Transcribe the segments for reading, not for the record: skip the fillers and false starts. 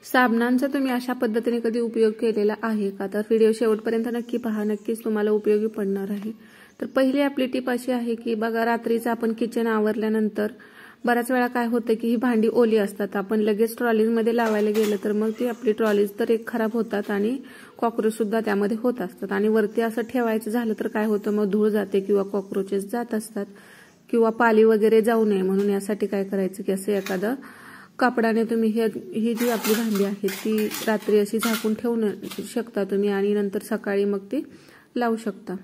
साबणांचा तुम्ही अशा पद्धतीने कधी उपयोग केलेला आहे का? तर व्हिडिओ शेवटपर्यंत नक्की पहा, नक्कीच तुम्हाला उपयोगी पडणार आहे। तर पहिली आपली टिप अशी आहे की बघा, रात्रीचं आपण किचन आवरल्यानंतर बऱ्याच वेळा काय होतं की ही भांडी ओली असतात, आपण लगेच ट्रॉलीमध्ये लावायला गेलं तर मग ती आपली ट्रॉलीज तर एक खराब होतात आणि कॉक्रोच सुद्धा त्यामध्ये होत असतात। आणि वरती असं ठेवायचं झालं तर काय होतं, मग धूळ जाते किंवा कॉक्रोचेस जात असतात किंवा पाली वगैरे जाऊ नये म्हणून यासाठी काय करायचं की असं एखादं कापडाने तुम्ही ही जी आपली भांडी आहे ती रात्री अशी झाकून ठेवू शकता तुम्ही आणि नंतर सकाळी मग ती लावू शकता।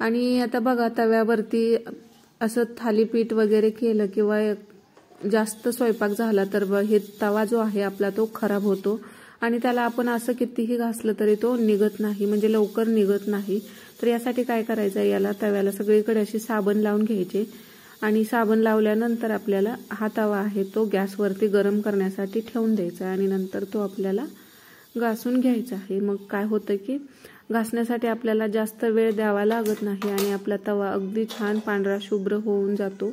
आणि आता बघा, तव्यावरती असं थालीपीठ वगैरे केलं किंवा जास्त स्वयंपाक झाला तर हे तवा जो आहे आपला तो खराब होतो आणि त्याला आपण असं कितीही घासलं तरी तो निघत नाही, म्हणजे लवकर निघत नाही। तर यासाठी काय करायचं, याला तव्याला सगळीकडे अशी साबण लावून घ्यायचे आणि साबण लावल्यानंतर आपल्याला हा तवा आहे तो गॅसवरती गरम करण्यासाठी ठेवून द्यायचा आणि नंतर तो आपल्याला घासून घ्यायचा आहे। मग काय होतं की घासण्यासाठी आपल्याला जास्त वेळ द्यावा लागत नाही आणि आपला तवा अगदी छान पांढरा शुभ्र होऊन जातो।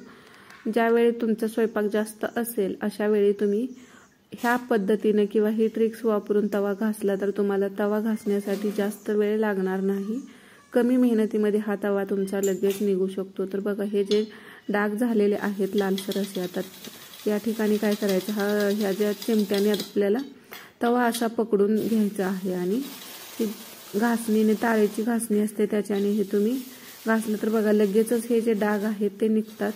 ज्यावेळी तुमचा स्वयंपाक जास्त असेल अशा वेळी तुम्ही ह्या पद्धतीने किंवा ही ट्रिक्स वापरून तवा घासला तर तुम्हाला तवा घासण्यासाठी जास्त वेळ लागणार नाही, कमी मेहनतीमध्ये हा तवा तुमचा लगेच निघू शकतो। तर बघा, हे जे डाग झालेले आहेत लालसर असे, आता या ठिकाणी काय करायचं, ह्या ज्या चिमट्याने आपल्याला तवा असा पकडून घ्यायचा आहे आणि घासणीने, तारेची घासणी असते त्याच्याने हे तुम्ही घासलं तर बघा लगेचच हे जे डाग आहेत ते निघतात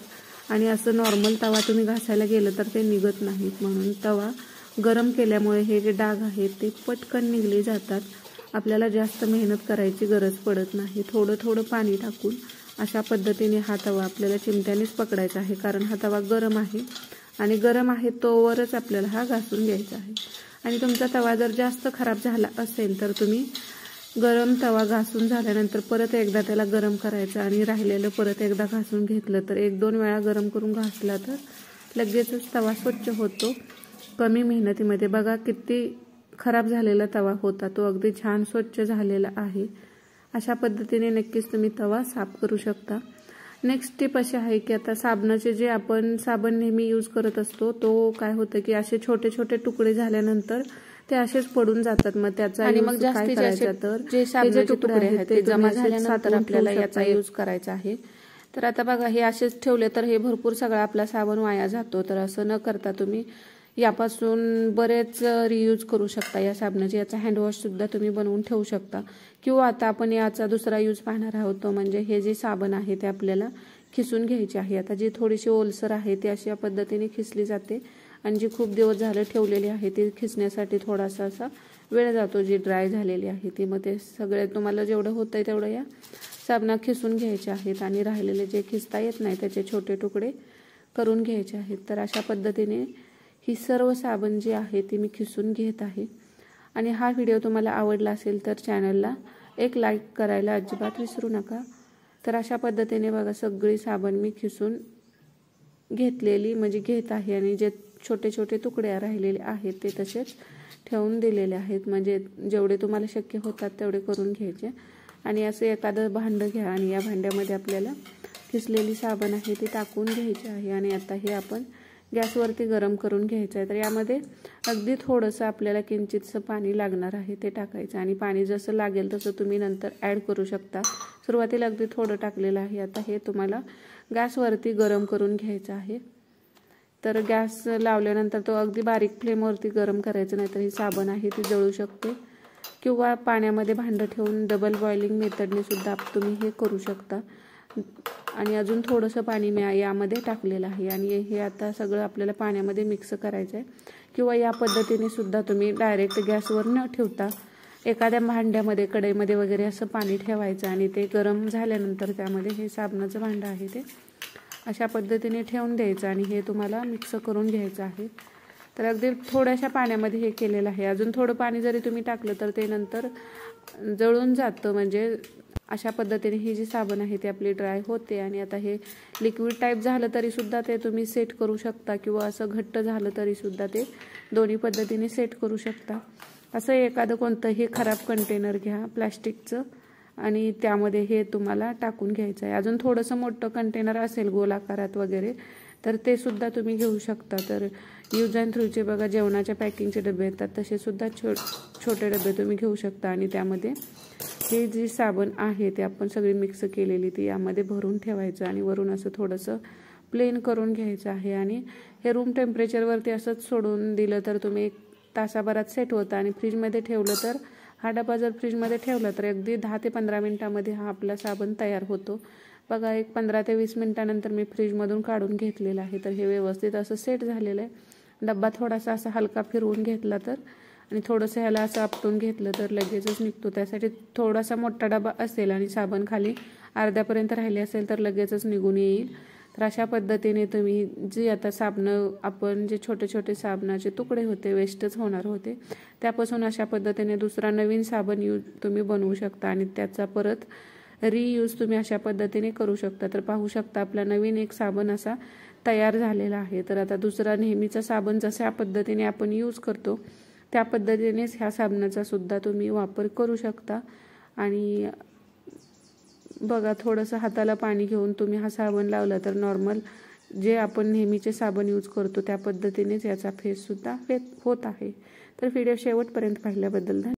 आणि असं नॉर्मल तवा तुम्ही घासायला गेलं तर ते निघत नाहीत। म्हणून तवा गरम केल्यामुळे हे जे डाग आहेत ते पटकन निघले जातात, आपल्याला जास्त मेहनत करायची गरज पडत नाही। थोडं थोडं पाणी टाकून अशा पद्धतीने हा तवा आपल्याला चिमट्यानेच पकडायचा आहे, कारण हा तवा गरम आहे आणि गरम आहे तोवरच आपल्याला हा घासून घ्यायचा आहे। आणि तुमचा तवा जर जास्त खराब झाला असेल तर तुम्ही गरम तवा घासून झाल्यानंतर परत एकदा त्याला गरम करायचं आणि राहिलेलं परत एकदा घासून घेतलं तर 1-2 वेळा गरम करून घासला तर लगेचच तवा स्वच्छ होतो कमी मेहनतीमध्ये। बघा किती खराब झालेला तवा होता, तो अगदी छान स्वच्छ झालेला आहे। अशा पद्धतीने नक्कीच तुम्ही तवा साफ करू शकता। नेक्स्ट टिप अशी आहे की आता साबणाचे जे आपण साबण नेहमी यूज करत असतो तो काय होतं की असे छोटे छोटे तुकडे झाल्यानंतर ते असेच पडून जातात, मग त्याचा आणि मग काय करायचं तर जे साबणाचे तुकडे आहेत ते जमा झाल्यानंतर आपल्याला याचा यूज करायचा आहे। तर आता बघा, हे असेच ठेवले तर हे भरपूर सगळा आपला साबण वाया जातो, तर असं न करता तुम्ही यापासून बरेच रियूज करू शकता या साबणाचे। याचा हँडवॉश सुद्धा तुम्ही बनवून ठेवू शकता किंवा आता आपण याचा दुसरा यूज पाहणार आहोत तो म्हणजे हे जे साबण आहे ते आपल्याला खिसून घ्यायचे आहे। आता जी थोडीशी ओलसर आहे ती अशा पद्धतीने खिसली जाते आणि जी खूप दिवस झाले ठेवलेली आहे ती खिसण्यासाठी थोडासा असा वेळ जातो, जी ड्राय झालेली आहे ती। मग ते सगळे तुम्हाला जेवढं होतंय तेवढं या साबणात खिसून घ्यायचे आहेत आणि राहिलेले जे खिसता येत नाही त्याचे छोटे तुकडे करून घ्यायचे आहेत। तर अशा पद्धतीने ही सर्व साबण जी आहे ती मी खिसून घेत आहे। आणि हा व्हिडिओ तुम्हाला आवडला असेल तर चॅनलला एक लाईक करायला अजिबात विसरू नका। तर अशा पद्धतीने बघा सगळी साबण मी खिसून घेतलेली म्हणजे घेत आहे आणि जे छोटे छोटे तुकडे राहिलेले आहेत ते तसेच ठेवून दिलेले आहेत, म्हणजे जेवढे तुम्हाला शक्य होतात तेवढे करून घ्यायचे। आणि असं एखादं भांडं घ्या आणि या भांड्यामध्ये आपल्याला खिसलेली साबण आहे ती टाकून घ्यायची आहे आणि आता हे आपण गॅसवरती गरम करून घ्यायचं आहे। तर यामध्ये अगदी थोडंसं आपल्याला किंचितसं पाणी लागणार आहे ते टाकायचं आणि पाणी जसं लागेल तसं तुम्ही नंतर ॲड करू शकता। सुरुवातीला अगदी थोडं टाकलेलं आहे। आता हे तुम्हाला गॅसवरती गरम करून घ्यायचं आहे। तर गॅस लावल्यानंतर तो अगदी बारीक फ्लेमवरती गरम करायचं, नाहीतर ही साबण आहे ती जळू शकते। किंवा पाण्यामध्ये भांडं ठेवून डबल बॉइलिंग मेथडने सुद्धा तुम्ही हे करू शकता। आणि अजून थोडंसं पाणी मी यामध्ये टाकलेलं आहे आणि हे आता सगळं आपल्याला पाण्यामध्ये मिक्स करायचं आहे। किंवा या पद्धतीने सुद्धा तुम्ही डायरेक्ट गॅसवर न ठेवता एखाद्या भांड्यामध्ये, कढईमध्ये वगैरे असं पाणी ठेवायचं आणि ते गरम झाल्यानंतर त्यामध्ये हे साबणाचं भांडं आहे ते अशा पद्धतीने ठेवून द्यायचं आणि हे तुम्हाला मिक्स करून घ्यायचं आहे। तर अगदी थोड्याशा पाण्यामध्ये हे केलेलं आहे। अजून थोडं पाणी जरी तुम्ही टाकलं तर ते नंतर जळून जातं, म्हणजे अशा पद्धतीने ही जी साबण आहे ती आपली ड्राय होते। आणि आता हे लिक्विड टाईप झालं तरी सुद्धा ते तुम्ही सेट करू शकता किंवा असं घट्ट झालं तरी सुद्धा ते दोन्ही पद्धतीने सेट करू शकता। असं एखादं कोणतंही खराब कंटेनर घ्या प्लास्टिकचं आणि त्यामध्ये हे तुम्हाला टाकून घ्यायचं आहे। अजून थोडंसं मोठं कंटेनर असेल गोल आकारात वगैरे तर ते सुद्धा तुम्ही घेऊ शकता। तर यूज अँड थ्रूचे बघा जेवणाच्या पॅकिंगचे डबे येतात, तसे सुद्धा छोटे डबे तुम्ही घेऊ शकता आणि त्यामध्ये हे जे साबण आहे ते आपण सगळी मिक्स केलेली ती यामध्ये भरून ठेवायचं आणि वरून असं थोडंसं प्लेन करून घ्यायचं आहे आणि हे रूम टेम्परेचरवरती असंच सोडून दिलं तर तुम्ही 1 तासाभरात सेट होतं आणि फ्रीजमध्ये ठेवलं तर हा डबा जर फ्रीजमध्ये ठेवला तर अगदी 10 ते 15 मिनिटामध्ये हा आपला साबण तयार होतो। बघा एक 15 ते 20 मिनिटानंतर मी फ्रीजमधून काढून घेतलेलं आहे, तर हे व्यवस्थित असं सेट झालेलं आहे। डब्बा थोडासा असा हलका फिरवून घेतला तर आणि थोडंसं ह्याला असं आपटून घेतलं तर लगेचच निघतो। त्यासाठी थोडासा मोठा डबा असेल आणि साबण खाली अर्ध्यापर्यंत राहिले असेल तर लगेचच निघून येईल। तर अशा पद्धतीने तुम्ही जी आता साबणं आपण जे छोटे छोटे साबणाचे तुकडे होते वेस्टच होणार होते त्यापासून अशा पद्धतीने दुसरा नवीन साबण तुम्ही बनवू शकता आणि त्याचा परत रियूज तुम्ही अशा पद्धतीने करू शकता। तर पाहू शकता आपला नवीन एक साबण असा तयार झालेला आहे। तर आता दुसरा नेहमीचा साबण जशा पद्धतीने आपण यूज करतो त्या पद्धतीनेच ह्या साबणाचा सुद्धा तुम्ही वापर करू शकता। आणि बघा थोडंसं हाताला पाणी घेऊन तुम्ही हा साबण लावला तर नॉर्मल जे आपण नेहमीचे साबण यूज करतो त्या पद्धतीनेच याचा फेस सुद्धा होत आहे। तर व्हिडिओ शेवटपर्यंत पाहिल्याबद्दल